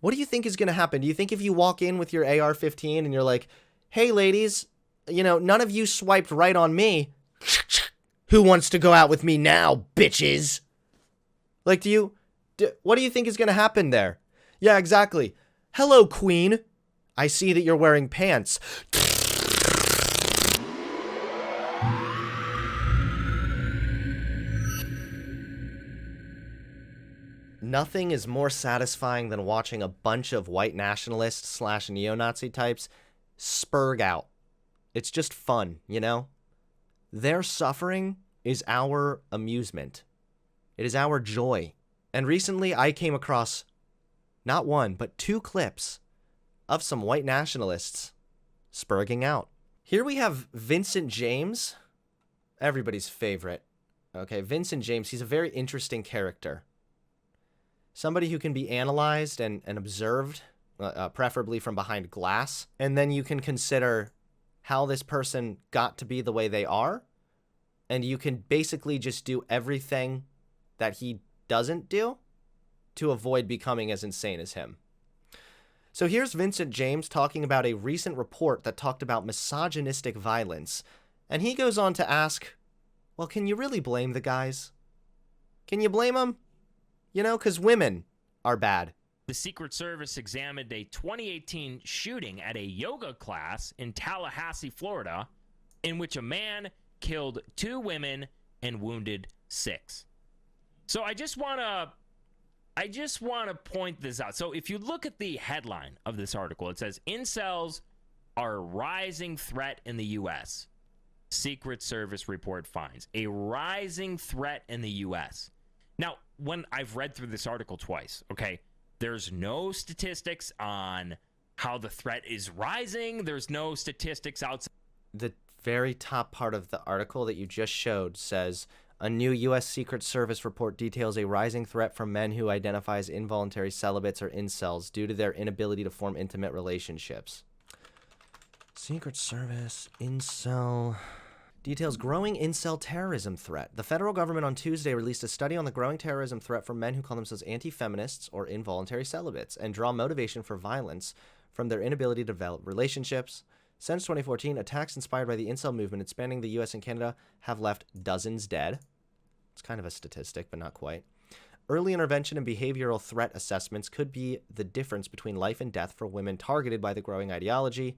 What do you think is going to happen? Do you think if you walk in with your AR-15 and you're like, hey, ladies, you know, none of you swiped right on me. Who wants to go out with me now, bitches? Like, what do you think is going to happen there? Yeah, exactly. Hello, queen. I see that you're wearing pants. Nothing is more satisfying than watching a bunch of white nationalists / neo-Nazi types spurg out. It's just fun, you know? Their suffering is our amusement. It is our joy. And recently I came across not one, but 2 clips of some white nationalists spurging out. Here we have Vincent James, everybody's favorite. Okay, Vincent James, he's a very interesting character. Somebody who can be analyzed and observed, preferably from behind glass. And then you can consider how this person got to be the way they are. And you can basically just do everything that he doesn't do to avoid becoming as insane as him. So here's Vincent James talking about a recent report that talked about misogynistic violence. And he goes on to ask, well, can you really blame the guys? Can you blame them? You know, because women are bad. The Secret Service examined a 2018 shooting at a yoga class in Tallahassee, Florida, in which a man killed 2 women and wounded 6. So I just want to point this out. So if you look at the headline of this article, it says, Incels are a rising threat in the U.S. Secret Service report finds a rising threat in the U.S. Now, when I've read through this article twice, okay, there's no statistics on how the threat is rising. There's no statistics outside. The very top part of the article that you just showed says, a new U.S. Secret Service report details a rising threat from men who identify as involuntary celibates or incels due to their inability to form intimate relationships. Secret Service, incel... Details growing incel terrorism threat. The federal government on Tuesday released a study on the growing terrorism threat from men who call themselves anti-feminists or involuntary celibates and draw motivation for violence from their inability to develop relationships. Since 2014, attacks inspired by the incel movement spanning the U.S. and Canada have left dozens dead. It's kind of a statistic, but not quite. Early intervention and behavioral threat assessments could be the difference between life and death for women targeted by the growing ideology.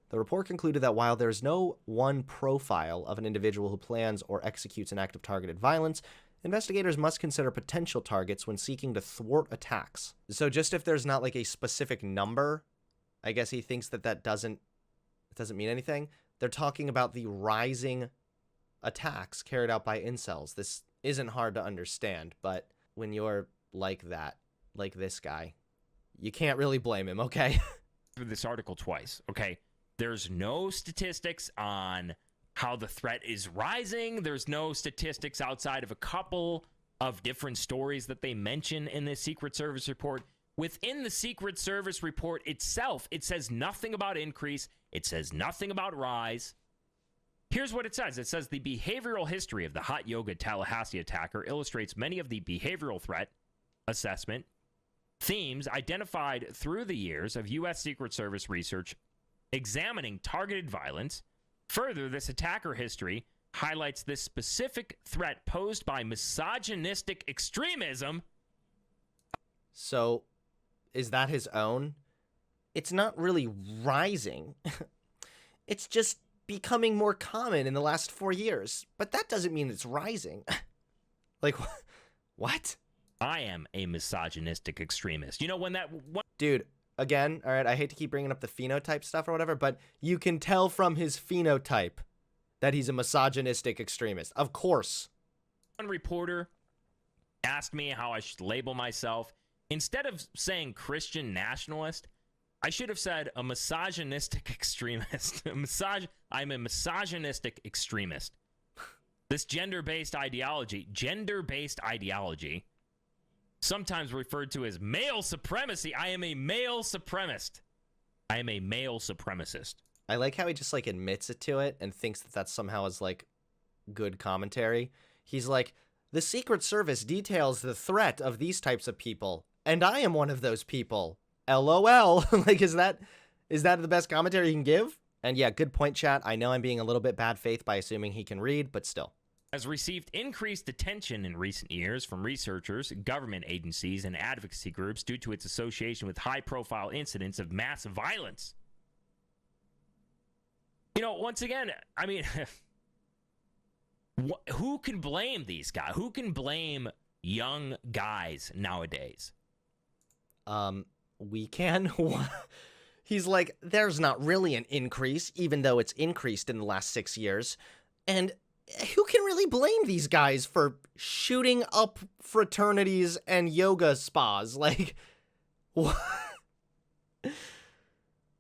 The report concluded that while there is no one profile of an individual who plans or executes an act of targeted violence, investigators must consider potential targets when seeking to thwart attacks. So just if there's not like a specific number, I guess he thinks that doesn't mean anything. They're talking about the rising attacks carried out by incels. This isn't hard to understand, but when you're like that, like this guy, you can't really blame him, okay? Through this article twice, okay? There's no statistics on how the threat is rising. There's no statistics outside of a couple of different stories that they mention in this Secret Service report. Within the Secret Service report itself, it says nothing about increase. It says nothing about rise. Here's what it says. It says the behavioral history of the hot yoga Tallahassee attacker illustrates many of the behavioral threat assessment themes identified through the years of U.S. Secret Service research examining targeted violence. Further, this attacker history highlights this specific threat posed by misogynistic extremism. So, is that his own? It's not really rising. It's just becoming more common in the last 4 years. But that doesn't mean it's rising. Like, what? I am a misogynistic extremist. You know, when that... Dude, again, all right, I hate to keep bringing up the phenotype stuff or whatever, but you can tell from his phenotype that he's a misogynistic extremist. Of course. One reporter asked me how I should label myself. Instead of saying Christian nationalist, I should have said a misogynistic extremist. I'm a misogynistic extremist. This gender-based ideology, sometimes referred to as male supremacy. I am a male supremacist. I am a male supremacist. I like how he just like admits it to it and thinks that that somehow is like good commentary. He's like, the Secret Service details the threat of these types of people, and I am one of those people. LOL. Like, is that the best commentary you can give? And yeah, good point, chat. I know I'm being a little bit bad faith by assuming he can read, but still. Has received increased attention in recent years from researchers, government agencies, and advocacy groups due to its association with high-profile incidents of mass violence. You know, once again, I mean, who can blame these guys? Who can blame young guys nowadays? We can. He's like, there's not really an increase, even though it's increased in the last 6 years. And who can really blame these guys for shooting up fraternities and yoga spas? Like, what?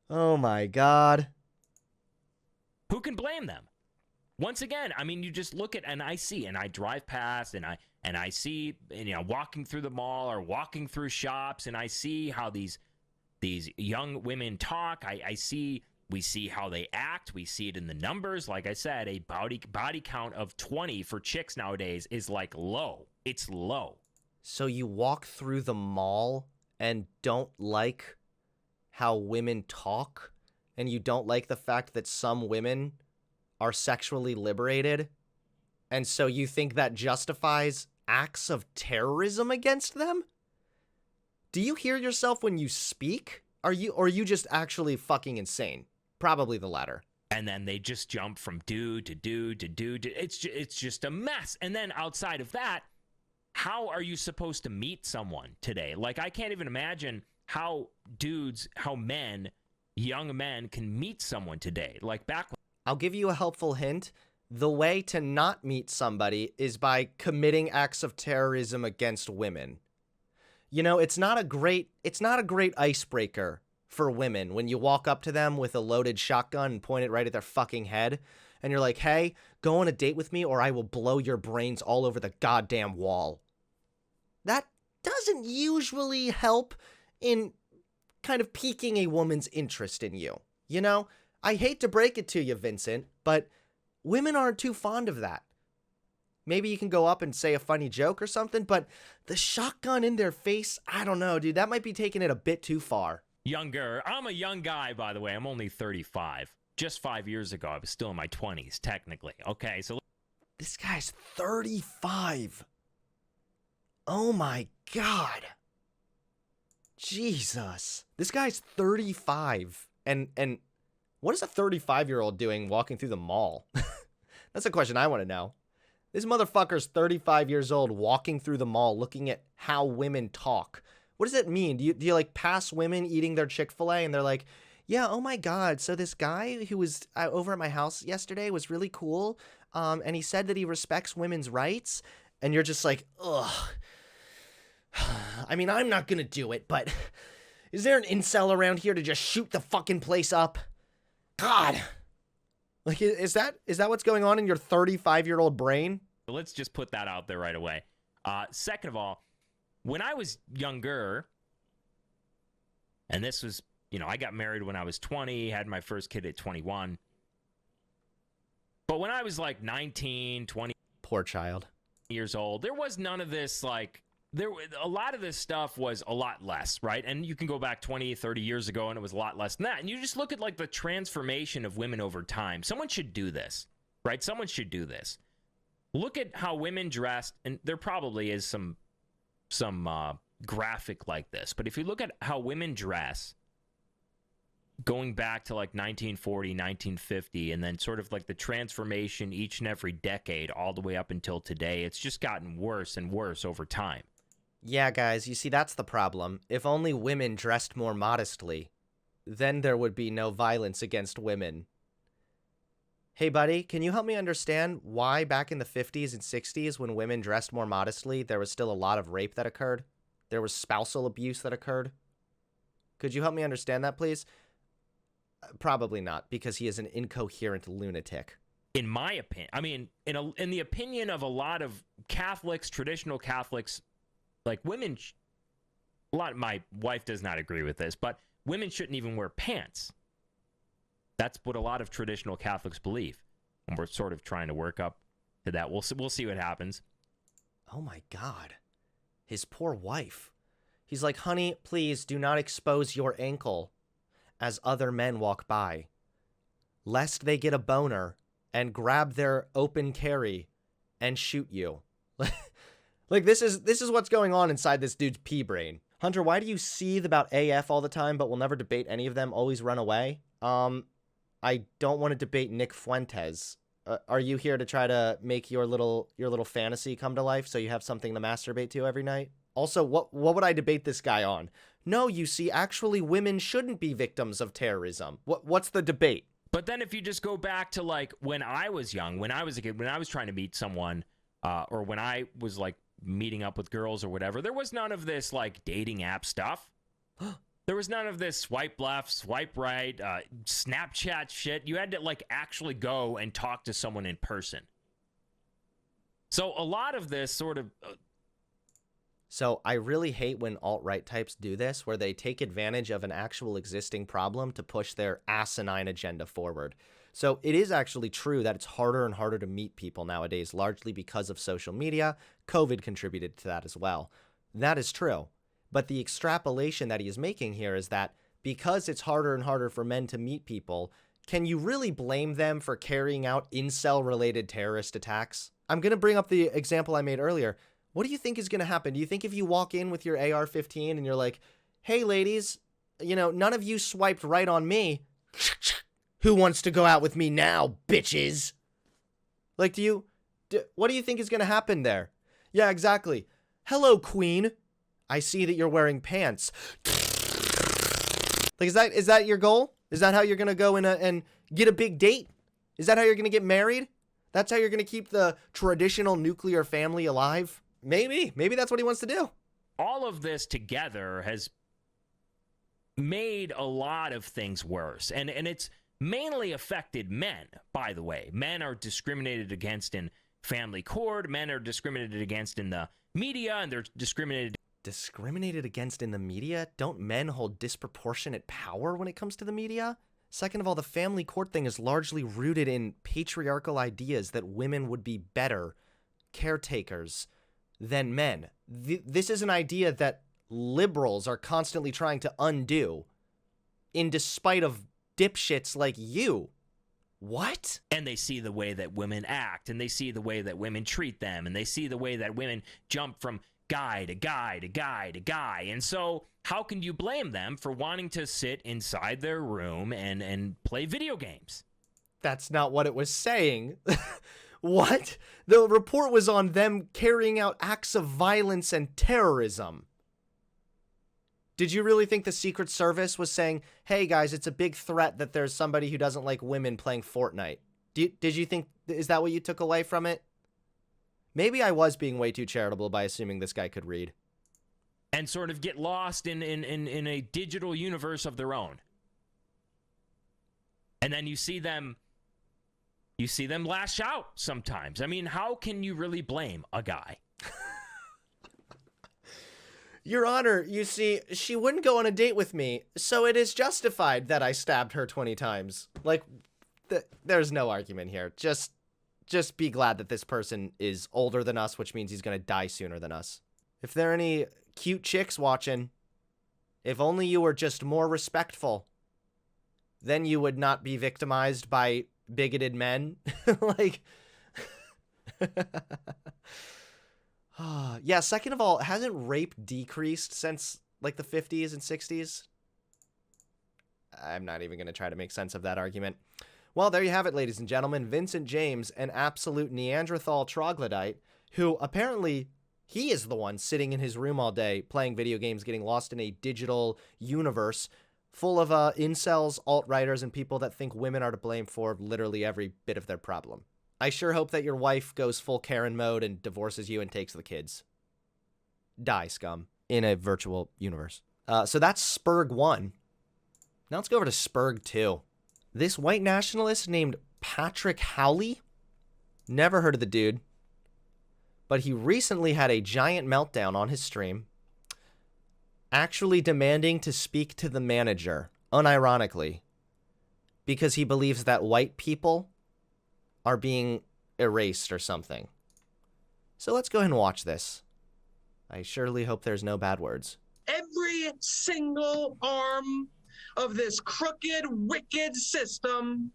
Oh my God. Who can blame them? Once again, I mean, you just look at, and I see, and I drive past, and I see, you know, walking through the mall or walking through shops, and I see how these young women talk. We see how they act. We see it in the numbers. Like I said, a body count of 20 for chicks nowadays is like low. It's low. So you walk through the mall and don't like how women talk, and you don't like the fact that some women are sexually liberated, and so you think that justifies acts of terrorism against them? Do you hear yourself when you speak? Or are you just actually fucking insane? Probably the latter. And then they just jump from dude to dude to dude. It's just a mess. And then outside of that, how are you supposed to meet someone today? Like, I can't even imagine how men, young men can meet someone today. Like back when I'll give you a helpful hint. The way to not meet somebody is by committing acts of terrorism against women. You know, it's not a great icebreaker for women when you walk up to them with a loaded shotgun and point it right at their fucking head, and you're like, hey, go on a date with me or I will blow your brains all over the goddamn wall. That doesn't usually help in kind of piquing a woman's interest in you. You know, I hate to break it to you, Vincent, but women aren't too fond of that. Maybe you can go up and say a funny joke or something, but the shotgun in their face, I don't know, dude. That might be taking it a bit too far. Younger. I'm a young guy, by the way. I'm only 35. Just 5 years ago, I was still in my 20s, technically. Okay, so this guy's 35. Oh my God. Jesus. This guy's 35. And what is a 35-year-old doing walking through the mall? That's a question I want to know. This motherfucker's 35 years old walking through the mall looking at how women talk. What does that mean? Do you like pass women eating their Chick-fil-A and they're like, yeah, oh my God, so this guy who was over at my house yesterday was really cool, and he said that he respects women's rights, and you're just like, ugh. I mean, I'm not gonna do it, but is there an incel around here to just shoot the fucking place up? God. Like, is that what's going on in your 35-year-old brain? let's just put that out there right away. Second of all, when I was younger, and this was, I got married when I was 20, had my first kid at 21. But when I was like 19, 20, poor child, years old, there was none of this, a lot of this stuff was a lot less, right? And you can go back 20, 30 years ago and it was a lot less than that. And you just look at the transformation of women over time. Someone should do this, right? Someone should do this. Look at how women dressed, and there probably is some graphic like this. But if you look at how women dress, going back to 1940, 1950, and then sort of the transformation each and every decade all the way up until today, it's just gotten worse and worse over time. Yeah, guys, you see, that's the problem. If only women dressed more modestly, then there would be no violence against women. Hey, buddy, can you help me understand why back in the 50s and 60s, when women dressed more modestly, there was still a lot of rape that occurred? There was spousal abuse that occurred? Could you help me understand that, please? Probably not, because he is an incoherent lunatic. In my opinion, in the opinion of a lot of Catholics, traditional Catholics, women, my wife does not agree with this, but women shouldn't even wear pants. That's what a lot of traditional Catholics believe, and we're sort of trying to work up to that. We'll see what happens. Oh my God, his poor wife. He's like, honey, please do not expose your ankle as other men walk by, lest they get a boner and grab their open carry and shoot you. Like, this is what's going on inside this dude's pea brain. Hunter, why do you seethe about AF all the time but will never debate any of them, always run away? I don't want to debate Nick Fuentes. Are you here to try to make your little fantasy come to life so you have something to masturbate to every night? Also, what would I debate this guy on? No, you see, actually women shouldn't be victims of terrorism. What's the debate? But then if you just go back to like when I was young, when I was a kid, when I was trying to meet someone, or when I was like meeting up with girls or whatever, there was none of this like dating app stuff. There was none of this swipe left, swipe right, Snapchat shit. You had to like actually go and talk to someone in person. So a lot of this sort of... So I really hate when alt-right types do this, where they take advantage of an actual existing problem to push their asinine agenda forward. So it is actually true that it's harder and harder to meet people nowadays, largely because of social media. COVID contributed to that as well. That is true. But the extrapolation that he is making here is that because it's harder and harder for men to meet people, can you really blame them for carrying out incel-related terrorist attacks? I'm going to bring up the example I made earlier. What do you think is going to happen? Do you think if you walk in with your AR-15 and you're like, hey, ladies, you know, none of you swiped right on me. Who wants to go out with me now, bitches? Like, what do you think is going to happen there? Yeah, exactly. Hello, queen. I see that you're wearing pants. Like, is that your goal? Is that how you're going to go in and get a big date? Is that how you're going to get married? That's how you're going to keep the traditional nuclear family alive? Maybe that's what he wants to do. All of this together has made a lot of things worse. And it's mainly affected men, by the way. Men are discriminated against in family court. Men are discriminated against in the media, and they're discriminated against in the media? Don't men hold disproportionate power when it comes to the media? Second of all, the family court thing is largely rooted in patriarchal ideas that women would be better caretakers than men. This is an idea that liberals are constantly trying to undo in despite of dipshits like you. What? And they see the way that women act, and they see the way that women treat them, and they see the way that women jump from guy to guy to guy to guy. And so how can you blame them for wanting to sit inside their room and play video games? That's not what it was saying. What? The report was on them carrying out acts of violence and terrorism. Did you really think the Secret Service was saying, hey guys, it's a big threat that there's somebody who doesn't like women playing Fortnite? Did you think, is that what you took away from it? Maybe I was being way too charitable by assuming this guy could read. And sort of get lost in a digital universe of their own. And then you see them lash out sometimes. I mean, how can you really blame a guy? Your Honor, you see, she wouldn't go on a date with me, so it is justified that I stabbed her 20 times. Like, there's no argument here. Just be glad that this person is older than us, which means he's going to die sooner than us. If there are any cute chicks watching, if only you were just more respectful, then you would not be victimized by bigoted men. Like, yeah, second of all, hasn't rape decreased since like the 50s and 60s? I'm not even going to try to make sense of that argument. Well, there you have it, ladies and gentlemen. Vincent James, an absolute Neanderthal troglodyte, who apparently he is the one sitting in his room all day playing video games, getting lost in a digital universe full of incels, alt-righters, and people that think women are to blame for literally every bit of their problem. I sure hope that your wife goes full Karen mode and divorces you and takes the kids. Die, scum. In a virtual universe. So that's Spurg 1. Now let's go over to Spurg 2. This white nationalist named Patrick Howley. Never heard of the dude. But he recently had a giant meltdown on his stream, actually demanding to speak to the manager, unironically, because he believes that white people are being erased or something. So let's go ahead and watch this. I surely hope there's no bad words. every single arm of this crooked, wicked system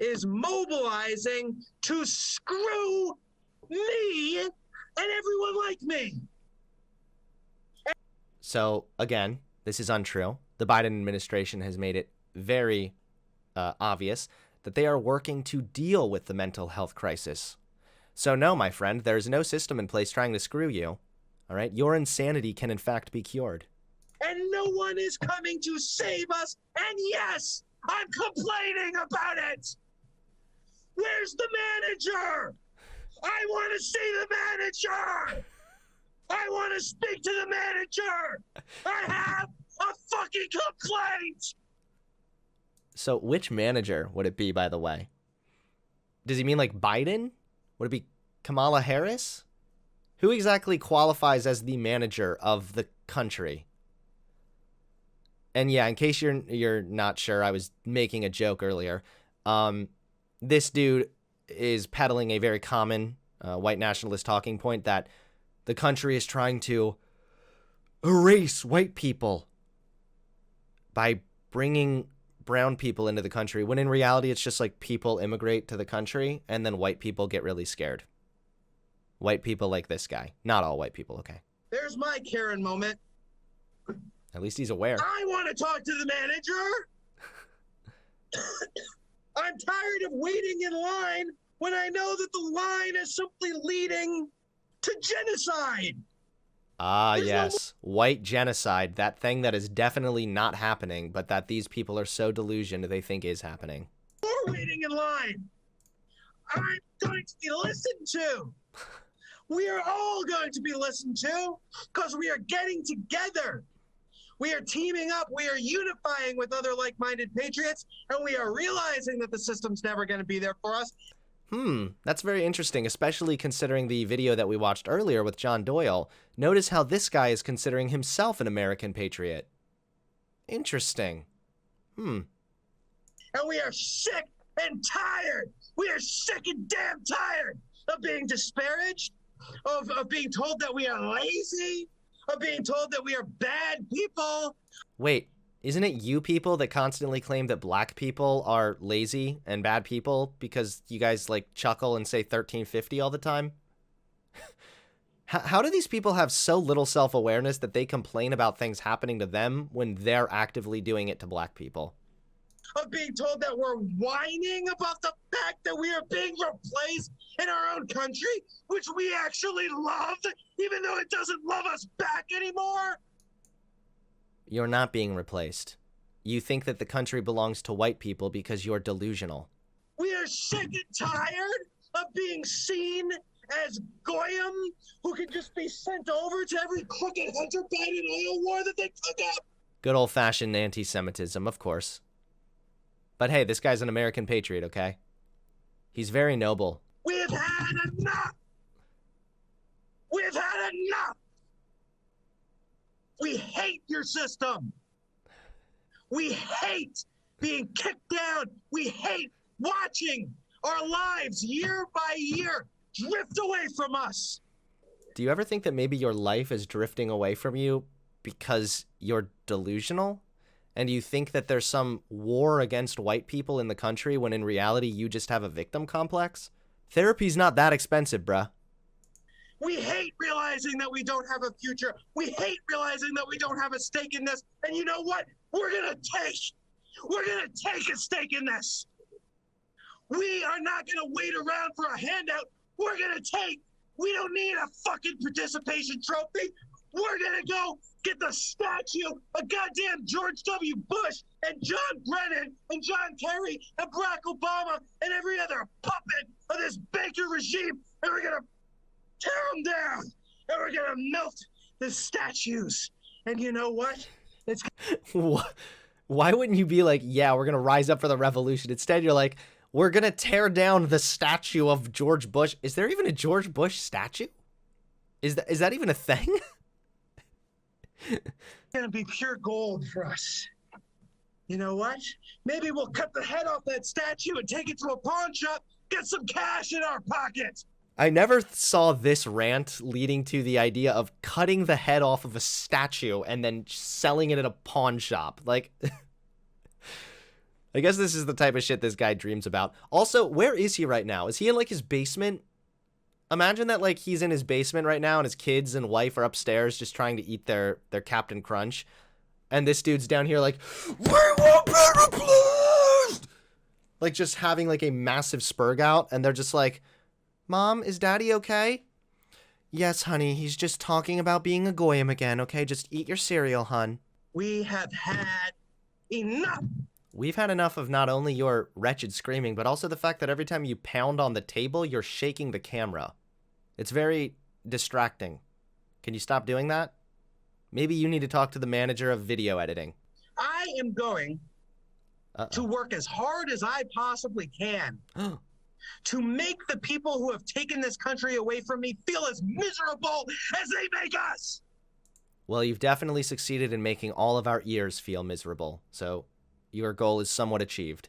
is mobilizing to screw me and everyone like me. So, again, this is untrue. The Biden administration has made it very obvious that they are working to deal with the mental health crisis. So, no, my friend, there's no system in place trying to screw you. All right? Your insanity can, in fact, be cured. And no one is coming to save us. And yes, I'm complaining about it. Where's the manager? I want to see the manager. I want to speak to the manager. I have a fucking complaint. So which manager would it be, by the way? Does he mean like Biden? Would it be Kamala Harris? Who exactly qualifies as the manager of the country? And yeah, in case you're not sure, I was making a joke earlier. This dude is peddling a very common white nationalist talking point that the country is trying to erase white people by bringing brown people into the country, when in reality it's just like people immigrate to the country and then white people get really scared. White people like this guy. Not all white people, okay? There's my Karen moment. At least he's aware. I want to talk to the manager. I'm tired of waiting in line when I know that the line is simply leading to genocide. Ah, yes. White genocide. That thing that is definitely not happening, but that these people are so delusioned they think is happening. More waiting in line. I'm going to be listened to. We are all going to be listened to because we are getting together. We are teaming up. We are unifying with other like-minded patriots, and we are realizing that the system's never going to be there for us. That's very interesting, especially considering the video that we watched earlier with John Doyle. Notice how this guy is considering himself an American patriot. Interesting. And we are sick and tired. We are sick and damn tired of being disparaged, of being told that we are lazy, of being told that we are bad people. Wait, isn't it you people that constantly claim that black people are lazy and bad people because you guys like chuckle and say 1350 all the time? How do these people have so little self-awareness that they complain about things happening to them when they're actively doing it to black people? Of being told that we're whining about the fact that we are being replaced in our own country, which we actually love, even though it doesn't love us back anymore. You're not being replaced. You think that the country belongs to white people because you're delusional. We are sick and tired of being seen as goyim who can just be sent over to every crooked Hunter Biden oil war that they cook up. Good old-fashioned anti-Semitism, of course. But hey, this guy's an American patriot, okay? He's very noble. We've had enough. We've had enough. We hate your system. We hate being kicked down. We hate watching our lives year by year drift away from us. Do you ever think that maybe your life is drifting away from you because you're delusional? And you think that there's some war against white people in the country when in reality you just have a victim complex? Therapy's not that expensive, bruh. We hate realizing that we don't have a future. We hate realizing that we don't have a stake in this. And you know what? We're gonna take a stake in this. We are not gonna wait around for a handout. We're gonna take. We don't need a fucking participation trophy. We're gonna go get the statue of goddamn George W. Bush and John Brennan and John Kerry and Barack Obama and every other puppet of this Baker regime, and we're gonna tear them down, and we're gonna melt the statues. And you know what? It's Why wouldn't you be like, yeah, we're gonna rise up for the revolution? Instead, you're like, we're gonna tear down the statue of George Bush. Is there even a George Bush statue? Is that even a thing? gonna be pure gold for us. You know what? Maybe we'll cut the head off that statue and take it to a pawn shop, get some cash in our pockets. I never saw this rant leading to the idea of cutting the head off of a statue and then selling it at a pawn shop. Like, I guess this is the type of shit this guy dreams about. Also, where is he right now? Is he in, like, his basement? Imagine that, like, he's in his basement right now and his kids and wife are upstairs just trying to eat their Captain Crunch. And this dude's down here like, we want be replaced! Like, just having, like, a massive spurg out. And they're just like, Mom, is Daddy okay? Yes, honey, he's just talking about being a goyim again, okay? Just eat your cereal, hun. We have had enough. We've had enough of not only your wretched screaming, but also the fact that every time you pound on the table, you're shaking the camera. It's very distracting. Can you stop doing that? Maybe you need to talk to the manager of video editing. I am going to work as hard as I possibly can to make the people who have taken this country away from me feel as miserable as they make us. Well, you've definitely succeeded in making all of our ears feel miserable, so your goal is somewhat achieved.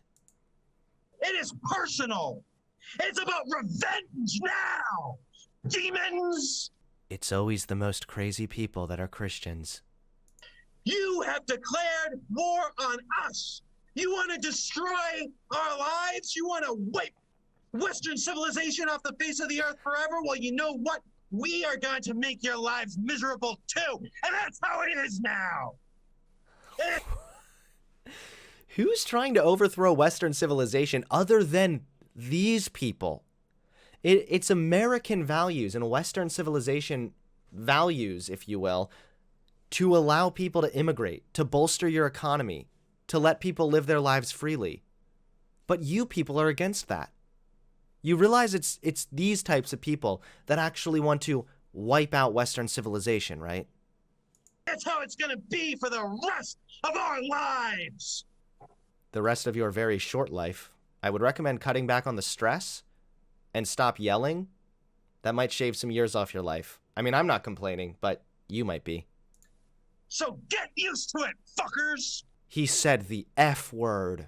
It is personal. It's about revenge now. Demons! It's always the most crazy people that are Christians. You have declared war on us. You want to destroy our lives? You want to wipe Western civilization off the face of the earth forever? Well, you know what? We are going to make your lives miserable too. And that's how it is now. Who's trying to overthrow Western civilization other than these people? It's American values and Western civilization values, if you will, to allow people to immigrate, to bolster your economy, to let people live their lives freely. But you people are against that. You realize it's these types of people that actually want to wipe out Western civilization, right? That's how it's going to be for the rest of our lives. The rest of your very short life. I would recommend cutting back on the stress and stop yelling. That might shave some years off your life. I mean, I'm not complaining, but you might be. So get used to it, fuckers! He said the F word.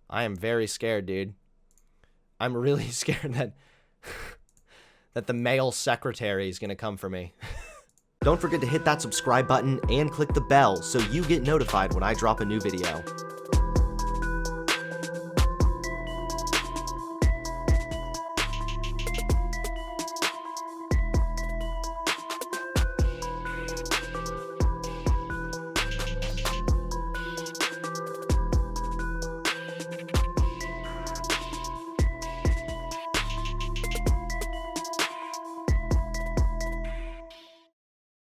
I am very scared, dude. I'm really scared that the male secretary is going to come for me. Don't forget to hit that subscribe button and click the bell so you get notified when I drop a new video.